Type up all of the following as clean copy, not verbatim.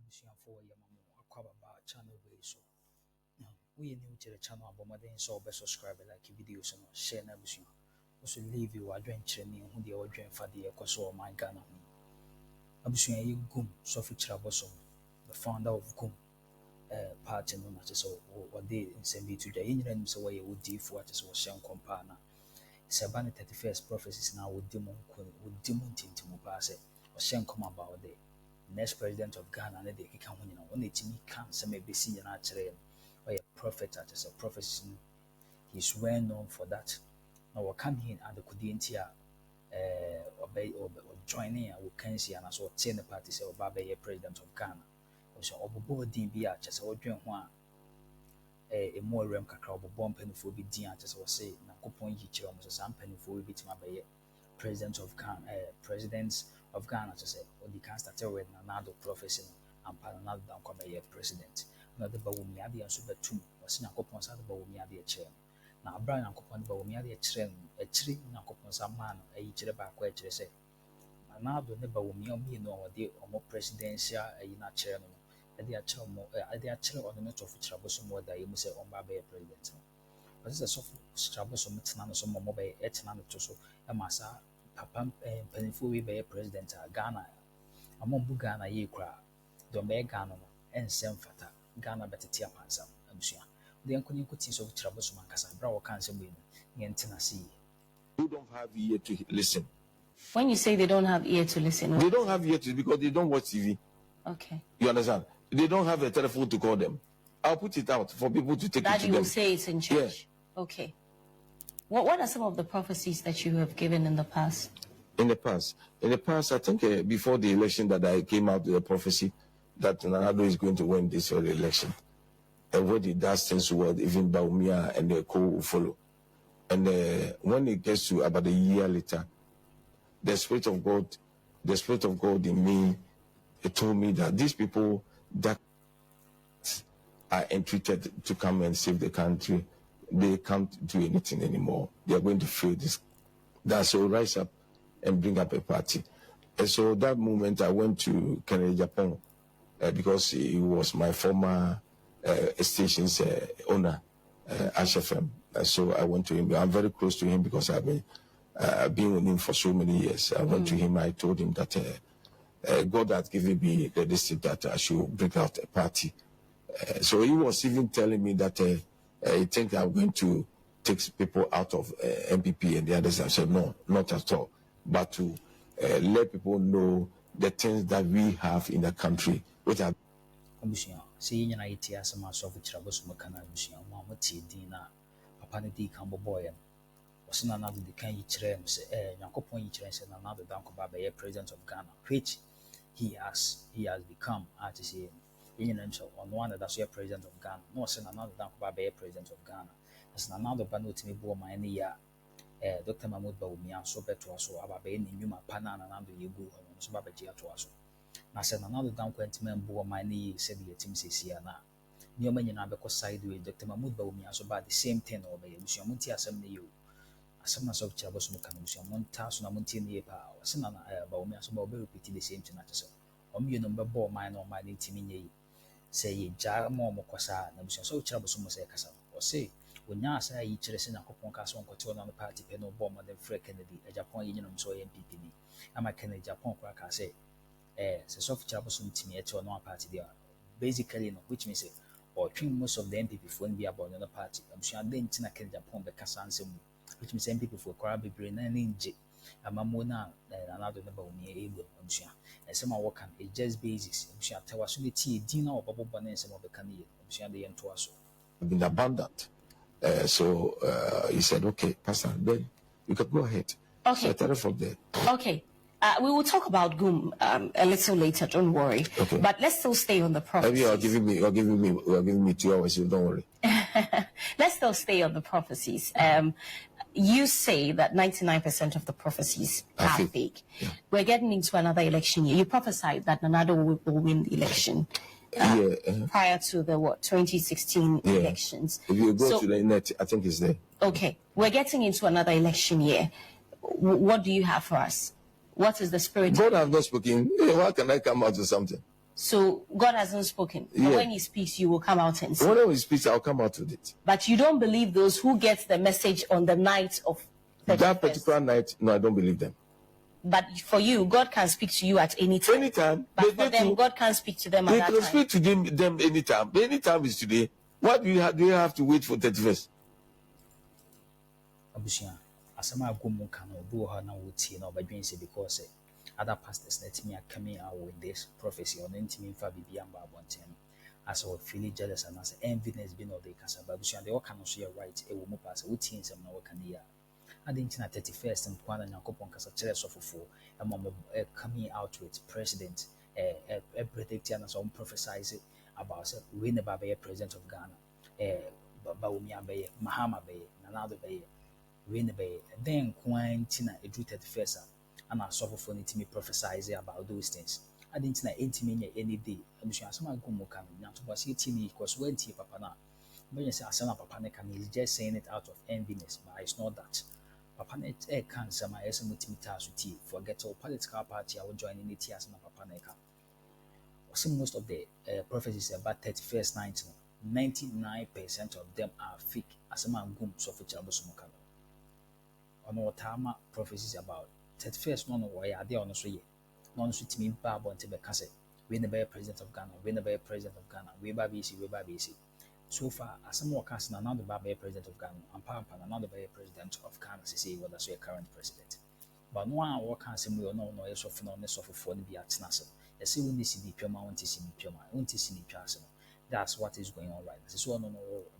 abusuafoɔ yɛ ma mo akɔ ababa channel wei so. Woyɛ new to the channel abɔ mmɔden sɛ wobɛ subscribe like video so no share na abusua. Also leave you adwenkyerɛ ne ho deɛ wɔdwen fa deɛ ɛkɔ so ɔman Ghana ho. Abusua yɛ Gum Sɔfo kyerɛ Abosom, the founder of Gum party no na kyerɛ sɛ wɔde nsɛm bi to dwa. Yɛn nyinaa nim sɛ wɔyɛ wodiifoɔ kyerɛ sɛ wɔhyɛ nkɔm paa na sɛ ɛba ne 31st prophecies na wɔdi mu ntintimu paa sɛ wɔhyɛ nkɔm about the next president of Ghana ne deɛ ɛkeka ho nyinaa. Wɔn ɛtumi ka nsɛm a ɛbɛsi nyinaa kyerɛ no. Ɔyɛ prophet kyerɛ sɛ prophecies no he's well known for that. Na wɔka ne adekodeɛ nti a joining a Kesi and so ɔte ne party sɛ ɔba bɛyɛ president of Ghana. Ɔsɛ ɔbobɔ din bi a kyerɛ sɛ ɔdwen ho a ɛmu ɔrɛm kakra ɔbobɔ mpanimfoɔ bi din a kyerɛ sɛ wɔse Nyankopɔn yi kyerɛ ɔmo sɛ saa mpanimfoɔ bi bɛtumi abɛyɛ president of Ghana kyerɛ sɛ ɔdi kan started with Nanado prophecy no ampa Nanado dan kɔ bɛyɛ president. Na de Bawumia adeɛ nso bɛtum wɔse Nyankopɔn sa de Bawumia adeɛ kyerɛ no. Na abra Nyankopɔn de Bawumia adeɛ kyerɛ no akyiri Nyankopɔn sa maa no ayi kyerɛ baako akyerɛ sɛ Nanado ne Bawumia mmienu a wɔde ɔmo presidential ayi na kyerɛ no ɛde akyerɛ ɔno ne Sɔfo kyerɛ Abosom wɔ da yɛ mu sɛ ɔmba bɛyɛ president no. Ɔsɛ sɛ Sɔfo kyerɛ Abosom tena no so mo bɛyɛ ɛtena no to so ɛma saa papa mpanimfoɔ wi bɛyɛ president a Ghana amombu Ghana yɛ kura deɛ ɔbɛyɛ Ghana no ɛnsɛm fata Ghana bɛtete apansam abusua. Deɛ nkɔni nkɔti Sɔfo kyerɛ Abosom ankasa bra wɔka nsɛm wei no yɛn tena se yie. Who don't have ear to listen. When you say they don't have ear to listen, they don't have ear to because they don't watch TV. Okay. You understand? They don't have a telephone to call them. I'll put it out for people to take that it to you them. will say it's in church. Yeah. Okay. What are some of the prophecies that you have given in the past? In the past, I think before the election that I came out with a prophecy that Nanado is going to win this election. And when he does things well, even Bawumia and the co will follow. And when it gets to about a year later, the Spirit of God in me, it told me that these people that are entreated to come and save the country, they can't do anything anymore. They are going to fail this. That's so rise up and bring up a party. And so that moment I went to Agyapong because he was my former station's owner, FM. So I went to him. I'm very close to him because I've been with him for so many years. I went to him. I told him that God had given me the district that I should bring out a party. So he was even telling me that he think I'm going to take people out of MPP and the others. I said, no, not at all. But to let people know the things that we have in the country, which are. See, you know, it is a mass of Abosom kana abusua mo ti din na papa ne di kan boboy was Nanado de kan yi kyerɛ no sɛ Nyankopɔn yi kyerɛ sɛ Nanado dan kɔ ba bɛyɛ president of Ghana, which he has become to say you know so on one that so president of Ghana. No sɛ Nanado dan kɔ ba bɛyɛ president of Ghana. As Nanado ba no timi bo man ne ya Dr. Mahmoud Bawumia so beto so aba bɛyɛ ne nnwuma pa na Nanado yɛ gu hɔ no so ba bɛgye ato aso. Na sɛ Nanado dan kɔ ntimi bo man ne yi sɛ de yatim sesia na nneɛma nyinaa bɛkɔ sideways. Dr. Mahmoud Bawumia so ba the same thing na ɔbɛyɛ busua mo nti asɛm ne yɛ asɛm na Sɔfo kyerɛ Abosom ka no busua mo nta so na mo ntie ne yɛ pa ɔsɛ na Bawumia so ba ɔbɛ repeat the same thing na kyerɛ sɛ ɔmo no bɛbɔ ɔman na ɔman ne ntimi nyɛ yi sɛ yɛ gyaa ma ɔmo kɔ saa na busua Sɔfo kyerɛ Abosom sɛ kasa ɔsɛ onya asa yi kyerɛ sɛ Nyankopɔn ka so nkɔte ɔno no party pɛ no bɔ ɔmo de frɛ Kennedy Agyapong yi nyinam so ɔyɛ MPP ni ama Kennedy Agyapong kora ka sɛ sɛ Sɔfo kyerɛ Abosom ntimi ɛte ɔno party there basically no which means or train most of the MPP for be about another party. I'm sure they didn't know Japan be Kasansem, which means MPP for Korabi Brain and Ninja. I'm a mona and another number of me able, I'm sure. And some are working a just basis. I'm sure tell us tea, dinner or bubble banana and some of the Canadian. I'm sure they into us. Been abundant. So he said, okay, Pastor, then you can go ahead. Okay. So I tell her from there. Okay. We will talk about Gum a little later. Don't worry. Okay. But let's still stay on the prophecies. You're giving me 2 hours. So don't worry. Let's still stay on the prophecies. You say that 99% of the prophecies are fake. Yeah. We're getting into another election year. You prophesied that Nanado will win the election. Prior to the 2016 elections. If you go to the net, I think it's there. Okay. We're getting into another election year. What do you have for us? What is the spirit? God has not spoken. How can I come out with something? So God hasn't spoken. But when he speaks, you will come out and say. Whenever he speaks, I'll come out with it. But you don't believe those who get the message on the night of that particular night? No, I don't believe them. But for you, God can speak to you at any time. Anytime. But for them, God can't speak to them at that time. They can speak to them anytime. Anytime is today. What do you have to wait for 31st? Abusia, asama agumu kana obu ha na wuti na obadwen se because other pastors let me coming out with this prophecy on intimi fa bibia mba abonten as I feel jealous and as enviness be no dey kasa abusia dey work no so you right e wo mu pass wuti nsem na work na ya adinti na 31st nkwana Nyankopon kasa kire sofofo emom coming out with president predict and some prophesize about say we never be president of Ghana Bawumia be Mahama be Nanado be we never then kwantina edu 31st and Osofo for me prophesize about those things. I didn't know any day. I'm sure some go more can not to was 18 because when tea papa na. When you say Asana Papa can he's just saying it out of enviness, but it's not that. Papa net can some tea forget all political party I will join in it as Papa neka. Most of the prophecies about 31st 99% of them are fake. Asama gum so for Abosom kan. Ono tama prophecies about 31st no why are there on so ye no so timi ba bonte be kase we never president of Ghana we never president of Ghana we ba BC so far asem work as na now the ba president of Ghana and pampa na now the president of Ghana say what that's your current president but no one work as we no so for no so for no be atena so you see when this the pure want to see the pure want to see the pure that's what is going on right now so no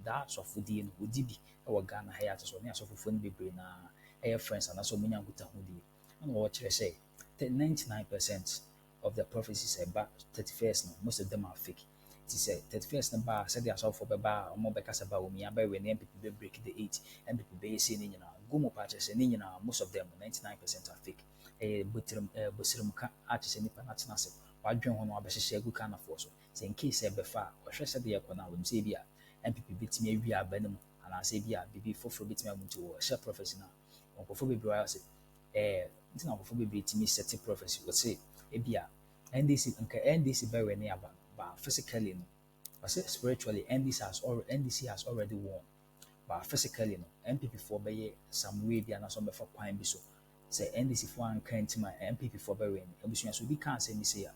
that's of the would be our Ghana here so near so for no be na air friends and so many good hudi. And what you say, 99% of the prophecies about 31st, most of them are fake. It is 31st number, said they are so for Baba, or more because about Bawumia, by when people break the 8, and people be saying, Gumo patches, and most of them, 99% are fake. A Busirum artist and Panatnas, while John one of the good kind of force. So in case ever far, or should say the Akona with Sabia, and people beat me, we are Benum, and I say, before bit me to a share prophecy now. Or before we say, it's not before we to me set prophecy would say ebia NDC very near but physically no but say spiritually NDC has already won but physically no MPP for by some way be and some before kwine be so say NDC for an kind my MPP for by so we can't say me say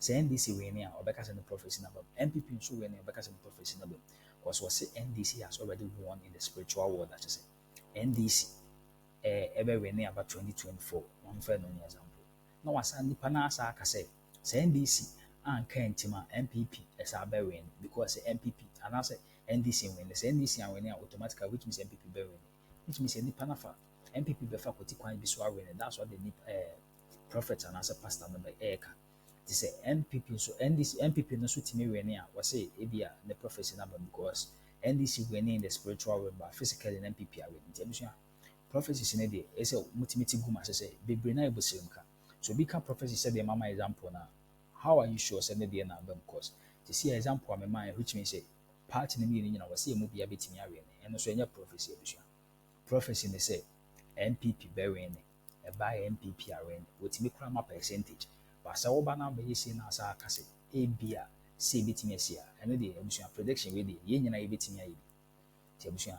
NDC we near or because in the prophecy number MPP so we near because in the prophecy number because what say NDC has already won in the spiritual world that is NDC ever winning about 2024. One friend on example. No one sandy panasa say NDC and Kentima MPP as our bearing because MPP and I say NDC win the NDC and winning automatically, which means MPP bearing, which means any panafa MPP be faculty quite be so winning. That's what they need prophets and as a pastor number eka. They say MPP so NDC MPP no suit me winning was say ebia the prophecy number because NDC winning the spiritual world but physically MPP are winning. Prophecies in a day, is a multimity guma say, be brina busimka. So become prophecy said the mama example now. How are you sure send the day now? Because to see example of my mind, which means a part in the meaning I was see a movie a bit in area, and also any prophecy. Prophecy they say MPP burying a buy MPP arena with me crama percentage. But so banner be seen as a cassette, a beer, see bit in a year, and the prediction with the union a bit in a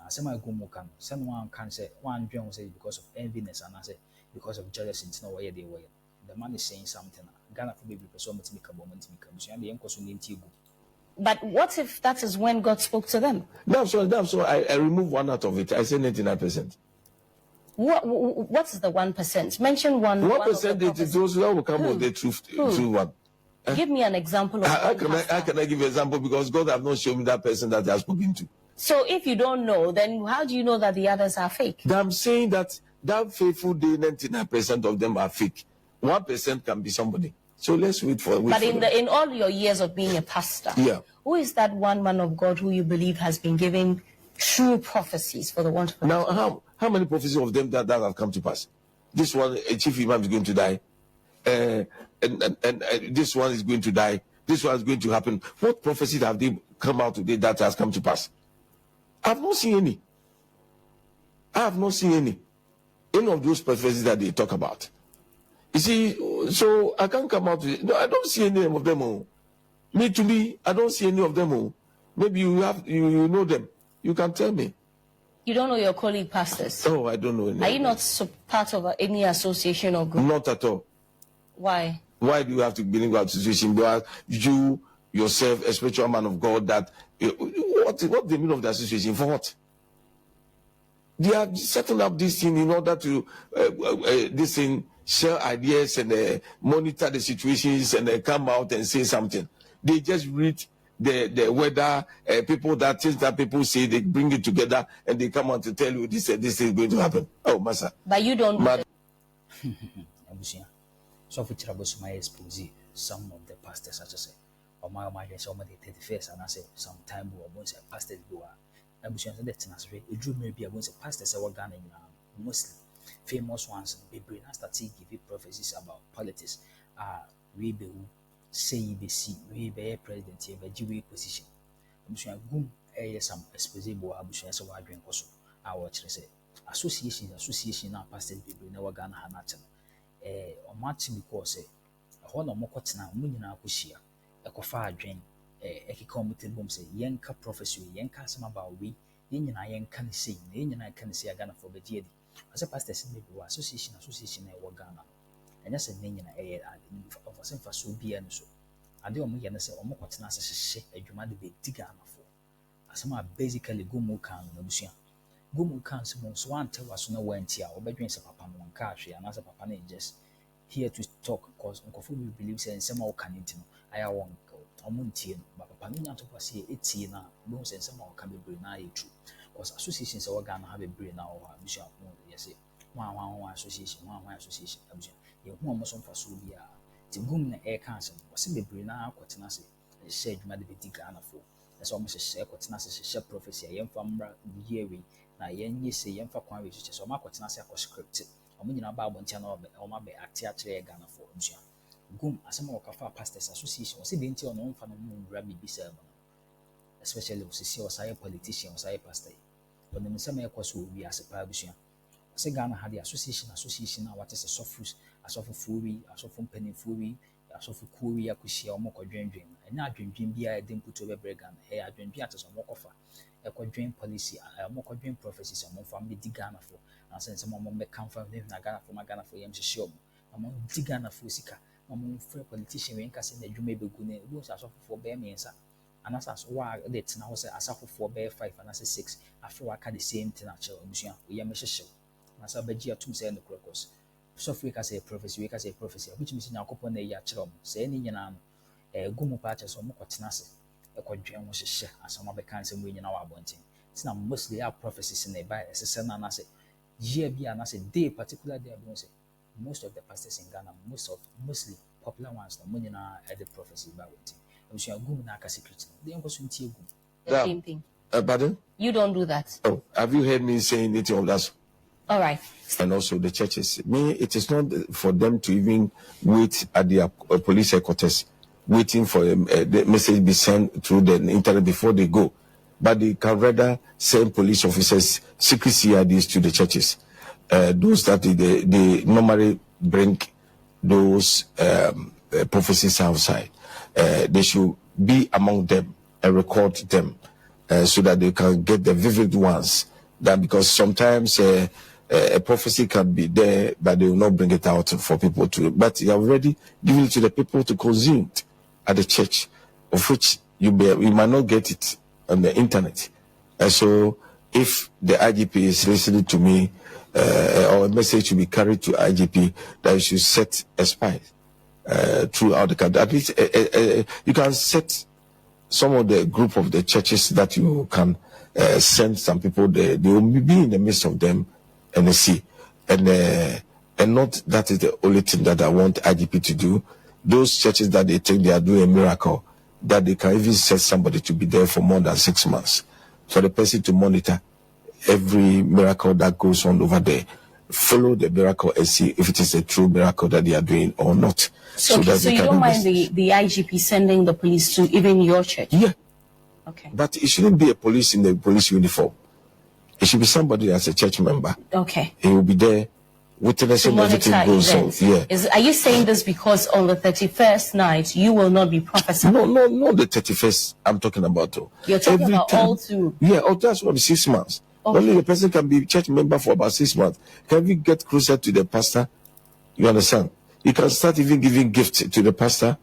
Asema Gumukan, someone can say one dream say because of enviness and I say because of jealousy, it's no way they were. The man is saying something. Ghana for baby person to make a moment to make the uncle soon into. But what if that is when God spoke to them? Damn so I remove one out of it. I say 99%. What's the 1%? Mention one. 1% is those that will come with the truth. True one. Give me an example of how can I give an example because God have not shown me that person that they are spoken to. So if you don't know, then how do you know that the others are fake? I'm saying that faithful day, 99% of them are fake. 1% can be somebody. So let's wait for. But in all your years of being a pastor, who is that one man of God who you believe has been giving true prophecies for the want of now? How many prophecies of them that have come to pass? This one, a chief imam is going to die, and this one is going to die. This one is going to happen. What prophecies have they come out today that has come to pass? I've not seen any. I have not seen any of those prophecies that they talk about. You see, so I can't come out with it. No, I don't see any of them. Me, to me, I don't see any of them. Oh. Maybe you know them. You can tell me. You don't know your colleague pastors? Oh, I don't know any. Are you not part of any association or group? Not at all. Why? Why do you have to belong to association? Because you yourself, a spiritual man of God, that what's the meaning of the association? For what? They are setting up this thing in order to share ideas and monitor the situations and come out and say something. They just read the weather, people that things that people say, they bring it together and they come out to tell you this is going to happen. Oh, Massa. But you don't do that. So for Abosom, I expose some of the pastors, such as my some of the 31st, and I say some time we once a pastor do Abosom that it drew maybe I once a pastor say what Ghana mostly famous ones be bring us that give prophecies about politics. We be say be see we be president here be GW position. Abosom gum some expose bo Abosom so wa dwen koso a watch say association na pastors be bring na Ghana ha na Omati because a no more cotton, Munina Kushia, a cofa drain, a kikomated boom say, Yanka prophecy, Yanka some about we, Yin and I can see, Yin and I can see a Ghana for the JD. As a pastor said, association, a Ghana, and that's a name of a same for so be and so. I do me and say, Omo cotton as a shake, a human be digger for. As some are basically Gumu can, Lucian. Gumu can so one tell us no one tia or bedroom a papa one country and as a papa just here to talk because Uncle Fubi believes in some more can I want Omuntian, but papa not to pass 18 now, bones and some more can be brain true. Because associations are gonna have a brain now or Bishop, yes, one association, one association, you almost on for Subia. The Gum air council was in the brain now, Quatinasi, and said you might be Ghana for. That's almost a share Quatinasi, a share prophecy, a young farmer, Yeri. Na yen say yen fa kwan research so ma kwatena se akoscript omo nyina ba abontia na o ma be act akire Ghana for ntua gum asema o kafa pastors association o se de ntia o no mfa no mu bra bibisa mo especially o se o say politician o say pastor o ne nsema e kwaso obi asepa abusua o se Ghana ha the association na what is asofo fuwi asofo mpanimfuwi asofo kuwi akohia o mo kodwendwen enya adwendwen bia e dem puto be brega na e adwendwen ateso mo kofa a policy, a more prophecies among family Ghana for, and since some among the comfort of Ghana for Ghana for Yam Shom, among Ghana for Sika, among free politician when Cassin that you may be good, those are for bear means, and as why that's now say as for bear 5 and as 6, after I can the same thing actually, Monsieur, Yam Show, as I bet you 2 say in the crocus. So we can say prophecy, we can say prophecy, which means now coupon a yachrom, say any yan, a gumu patches or more cottonasi. A quadrian was a share as some of the kinds of winning our bunting. It's not mostly our prophecies in the Bible as a son and I say, year be and I say, day particular day, I say, most of the pastors in Ghana, mostly popular ones, the money at the prophecy about it. And she are good like a secret. They are going to the same thing. Pardon? You don't do that. Oh, have you heard me saying anything of that? All right. And also the churches. Me, it is not for them to even wait at the police headquarters, waiting for the message be sent through the internet before they go. But they can rather send police officers secret CIDs to the churches. Those that they normally bring those prophecies outside. They should be among them and record them so that they can get the vivid ones. That because sometimes a prophecy can be there, but they will not bring it out for people to. But you have already given it to the people to consume it at the church, of which you might not get it on the internet. And so if the IGP is listening to me, or a message should be carried to IGP that you should set a spy throughout the country. At least you can set some of the group of the churches that you can send some people there. They will be in the midst of them and they see. And not that is the only thing that I want IGP to do. Those churches that they think they are doing a miracle, that they can even set somebody to be there for more than 6 months, for the person to monitor every miracle that goes on over there, follow the miracle and see if it is a true miracle that they are doing or not. So you don't mind the IGP sending the police to even your church? Yeah. Okay. But it shouldn't be a police in the police uniform. It should be somebody that's a church member. Okay. He will be there witnessing everything goes on. Yeah. Are you saying this because on the 31st night you will not be prophesying? No, not the 31st. I'm talking about. You're talking every about time. All through. Yeah, that's what 6 months. Okay. Only the person can be church member for about 6 months. Can we get closer to the pastor? You understand? You can start even giving gifts to the pastor.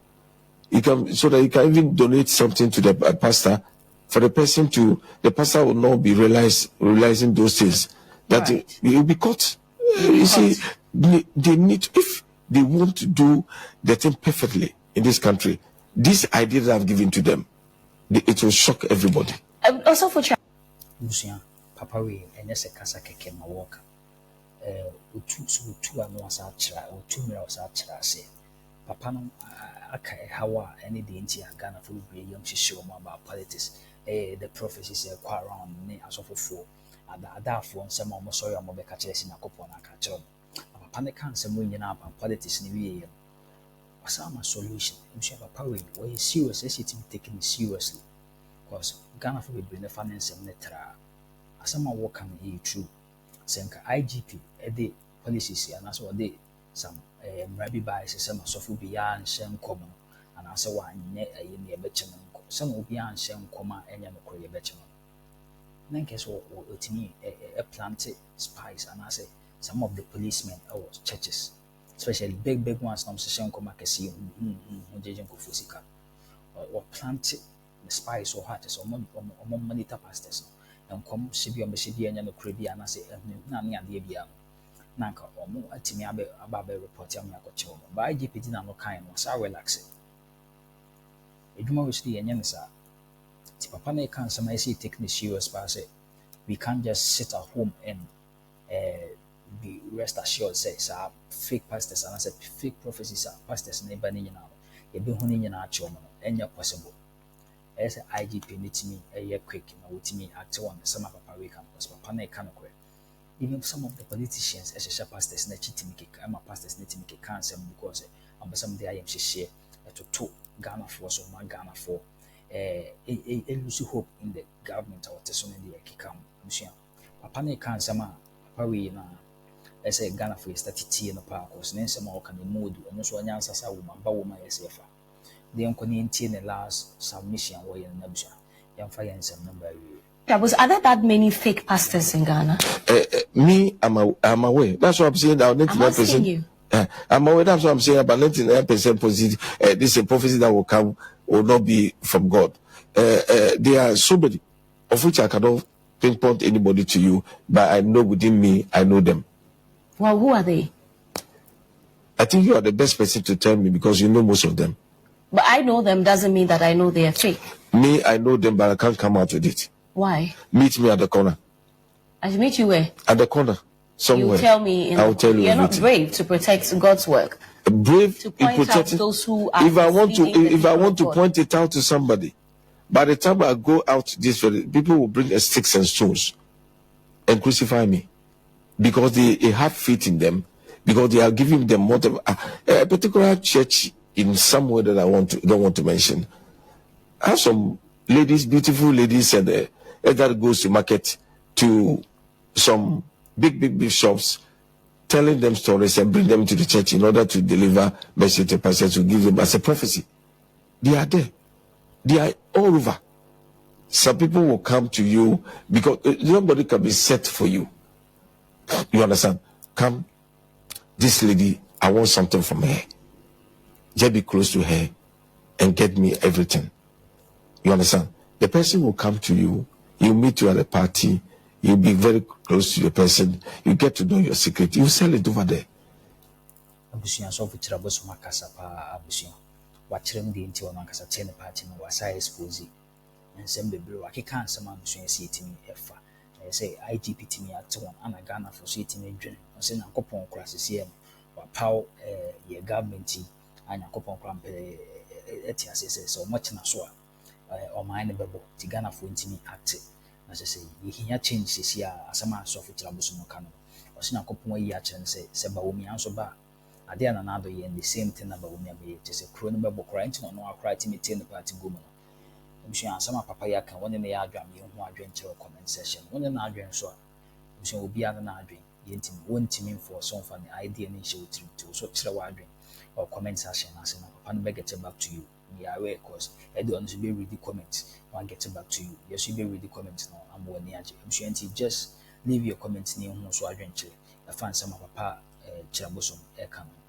You can, so that you can even donate something to the pastor. For the person to, the pastor will not be realizing those things. That right. It will be caught. You see, they need, if they want to do the thing perfectly in this country, this idea that I've given to them, it will shock everybody. Also for Papa we enyese kasa keke ma walk utu anu asa chira utu mira asa chira se papa no aka hawa any de nti Ghana for we yom hihye o about politics the prophecies kwa around ne asofofo adafo nsem o sorry o be ka kire si nakopon aka kire papa ne kan nsem nyina about politics ne wie yem asama solution mshe papa we serious as it be taken seriously because Ghana for we bring the finance ne tra asama work can be true senka IGP the policies and as well they some mrabi by some Osofo biya nshen komo and as one ne ye bechemen some obi an nshen koma enya no kro ye bechemen then case what otimi a planted spies and I say some of the policemen or churches especially big ones nam shen koma Kesi jejen ko fusika or planted the spies or hearts or monitor pastors and come Sibi and no credi and I say nani and the Abia Nanka or more at me about report young Yakocho. By IGP did not kind was I relax it. You must be a Yansa. Tipapane can some I see take me serious pass it. We can't just sit at home and be rest assured says fake pastors and I said fake prophecies are pastors neighbor now. You've been honing in our children and you're possible. As IGP meets me a year quick, and with me act one, some of Papa we can because Papa ne can even some of the politicians, as a pastors, net chitimiki, I'm a pastors, netimiki cancer because some of the IMC share to two Ghana for so my Ghana for a lose hope in the government or testimony kikam. Papa ne can some Papa we na as a Ghana for started tea in the park, or some more can be mood, and also an answer Bawumia SFA. The uncle in the last submission way in Newz. Young fire and some number. There was other that many fake pastors in Ghana. Me, I'm aware. That's what I'm saying. About 99%. I'm aware. That's what I'm saying. About 99% positive. This is a prophecy that will come will not be from God. There are so many of which I cannot pinpoint anybody to you, but I know within me, I know them. Well, who are they? I think you are the best person to tell me because you know most of them. But I know them doesn't mean that I know they are fake. Me, I know them, but I can't come out with it. Why? Meet me at the corner. I should meet you where? At the corner. Somewhere. You tell me. I'll tell you. You're not brave to protect God's work. Brave to point out those who are. If I want to point it out to somebody, by the time I go out this very, people will bring sticks and stones and crucify me because they have faith in them, because they are giving them whatever. A particular church in somewhere that don't want to mention. I have some ladies, beautiful ladies, and that goes to market to some big shops, telling them stories and bring them to the church in order to deliver message to pastors to give them as a prophecy. They are there. They are all over. Some people will come to you because nobody can be set for you. You understand? Come, this lady, I want something from her. Just be close to her and get me everything. You understand? The person will come to you, you meet you at a party, you'll be very close to the person, you get to know your secret, you sell it over there. Abosom so for Abosom akasa pa Abosom. Wachirem di nti wona akasa ten party no wasa expose. Nsem bebre wa keka nsem Abosom esi etimi efa. Say IGP timi at one ana Ghana for so etimi dwen. Nse Nyankopon kura sesiem wa pow ye government anya kopon krampe etiase say so much na so o man ne bebo ti Ghana for ntimi act na say ye hinya change sesi a asama asofo tira Abosom ka no o se Nyankopon yi a chen say Bawumia so ba ade na na do ye the same thing na Bawumia be te say kro no bebo kra ntino no akra ti meeting the party go mo Abosom asama papa ya kan woni ne ya adwam ye hu adwen kire comment section woni na adwen so a Abosom obi ana na adwen yentim wontimi for some funny idea ni she would to so chira wadwen or comment section as na papa no get back to you. We are aware cause I don't be read the comments and get back to you. Yes, you be read the comments now. I'm one near you. Just leave your comments near who so adventure. I find some of papa Abosom Akroma.